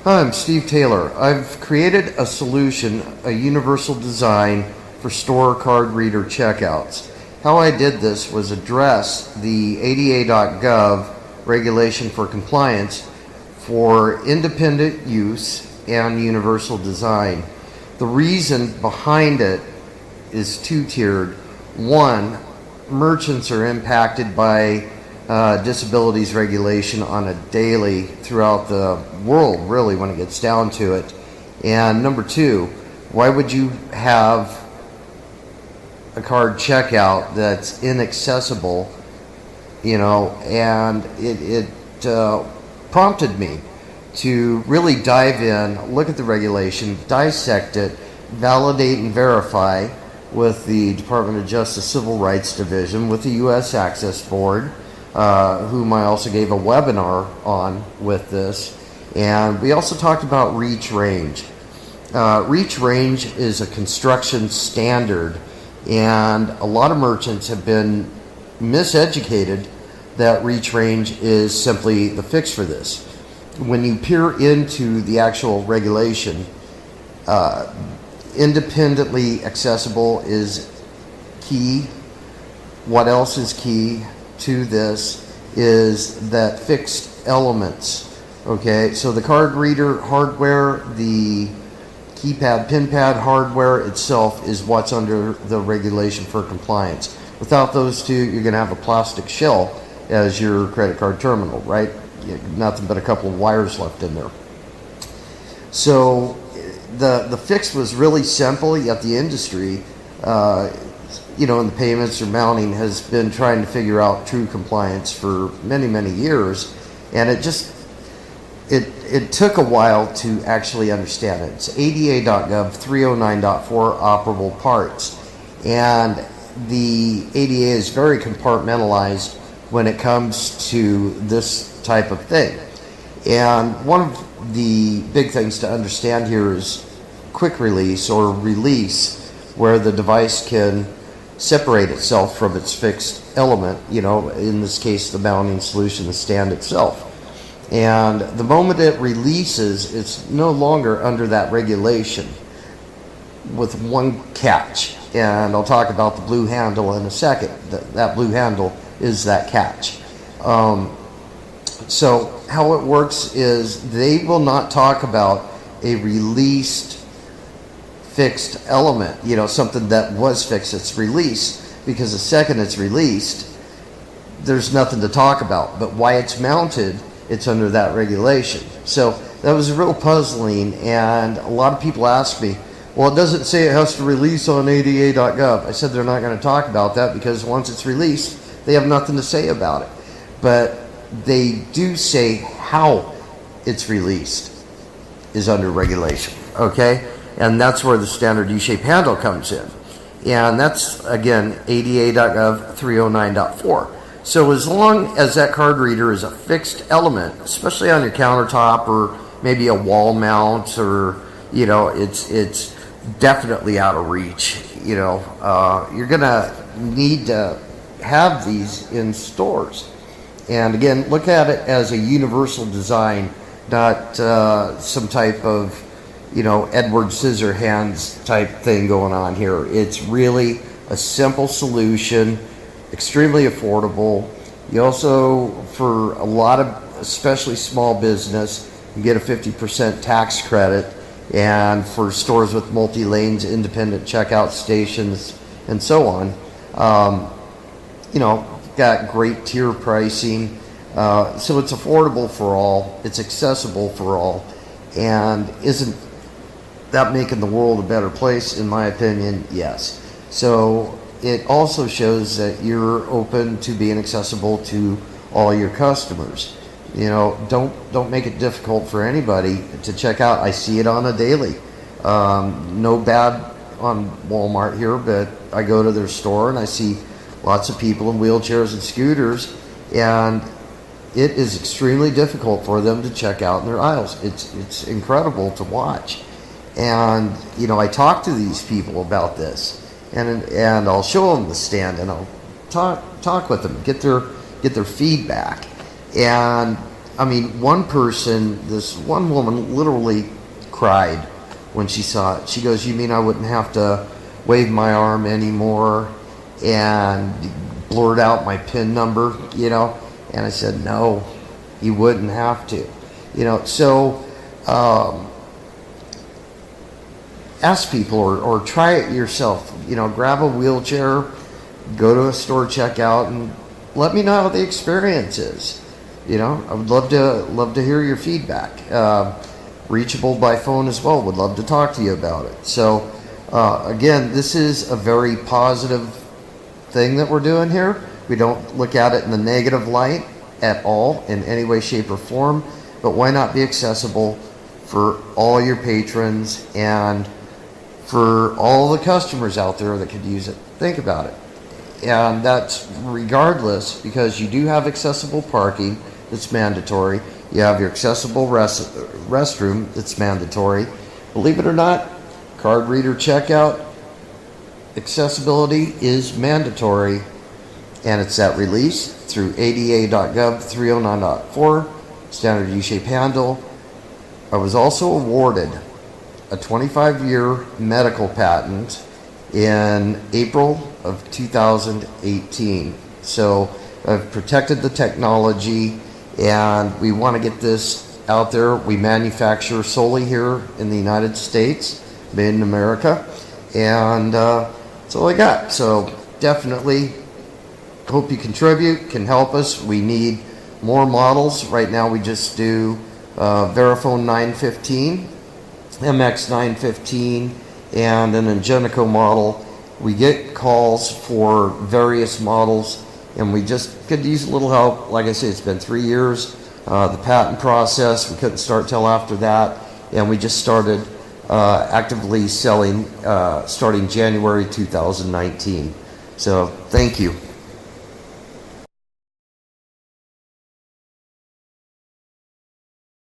Hi, I'm Steve Taylor. I've created a solution, a universal design for store card reader checkouts. How I did this was address the ADA.gov regulation for compliance for independent use and universal design. The reason behind it is two-tiered. One, merchants are impacted by disabilities regulation on a daily throughout the world, really, when it gets down to it. And number two, why would you have a card checkout that's inaccessible, and it prompted me to really dive in, look at the regulation, dissect it, validate and verify with the Department of Justice Civil Rights Division, with the U.S. Access Board, whom I also gave a webinar on with this. And we also talked about reach range. Reach range is a construction standard, and a lot of merchants have been miseducated that reach range is simply the fix for this. When you peer into the actual regulation, independently accessible is key. What else is key to this is that fixed elements. Okay, so the card reader hardware, the keypad, pin pad hardware itself is what's under the regulation for compliance. Without those two, you're going to have a plastic shell as your credit card terminal, right? Nothing but a couple of wires left in there. So the fix was really simple, yet the industry, in the payments or mounting, has been trying to figure out true compliance for many, many years, and it took a while to actually understand it. It's ADA.gov 309.4 operable parts, and the ADA is very compartmentalized when it comes to this type of thing. And one of the big things to understand here is quick release or release, where the device can separate itself from its fixed element, in this case the mounting solution, the stand itself. And the moment it releases, it's no longer under that regulation, with one catch. And I'll talk about the blue handle in a second. That blue handle is that catch. So how it works is they will not talk about a released fixed element, something that was fixed, it's released, because the second it's released, there's nothing to talk about. But why it's mounted, it's under that regulation. So that was real puzzling, and a lot of people ask me, well, it doesn't say it has to release on ADA.gov. I said they're not going to talk about that, because once it's released, they have nothing to say about it. But they do say how it's released is under regulation, okay? And that's where the standard U-shaped handle comes in. And that's, again, ADA.gov 309.4. So as long as that card reader is a fixed element, especially on your countertop or maybe a wall mount, or, it's definitely out of reach. You're going to need to have these in stores. And again, look at it as a universal design, not some type of, Edward Scissorhands type thing going on here. It's really a simple solution, extremely affordable. You also, for a lot of, especially small business, you get a 50% tax credit. And for stores with multi-lanes, independent checkout stations, and so on, got great tier pricing. So it's affordable for all, it's accessible for all, and isn't that making the world a better place? In my opinion, yes. So it also shows that you're open to being accessible to all your customers. Don't make it difficult for anybody to check out. I see it on a daily. No bad on Walmart here, but I go to their store and I see lots of people in wheelchairs and scooters, and it is extremely difficult for them to check out in their aisles. It's incredible to watch. And I talk to these people about this, and I'll show them the stand, and I'll talk with them, get their feedback. And I mean, this one woman literally cried when she saw it. She goes, "You mean I wouldn't have to wave my arm anymore and blurt out my PIN number, you know?" And I said, "No, you wouldn't have to." You know, so ask people or try it yourself. You know, grab a wheelchair, go to a store checkout, and let me know how the experience is. You know, I would love to hear your feedback. Reachable by phone as well. Would love to talk to you about it. So again, this is a very positive thing that we're doing here. We don't look at it in the negative light at all in any way, shape, or form. But why not be accessible for all your patrons and for all the customers out there that could use it? Think about it. And that's regardless, because you do have accessible parking that's mandatory. You have your accessible restroom that's mandatory. Believe it or not, card reader checkout accessibility is mandatory, and it's at release through ada.gov 309.4, standard U-shape handle. I was also awarded a 25-year medical patent in April of 2018. So I've protected the technology, and we want to get this out there. We manufacture solely here in the United States, made in America, and that's all I got. So definitely hope you contribute, can help us. We need more models. Right now we just do Verifone 915, MX 915, and an Ingenico model. We get calls for various models, and we just could use a little help. Like I said, it's been 3 years. The patent process, we couldn't start till after that, and we just started actively selling starting January 2019. So thank you.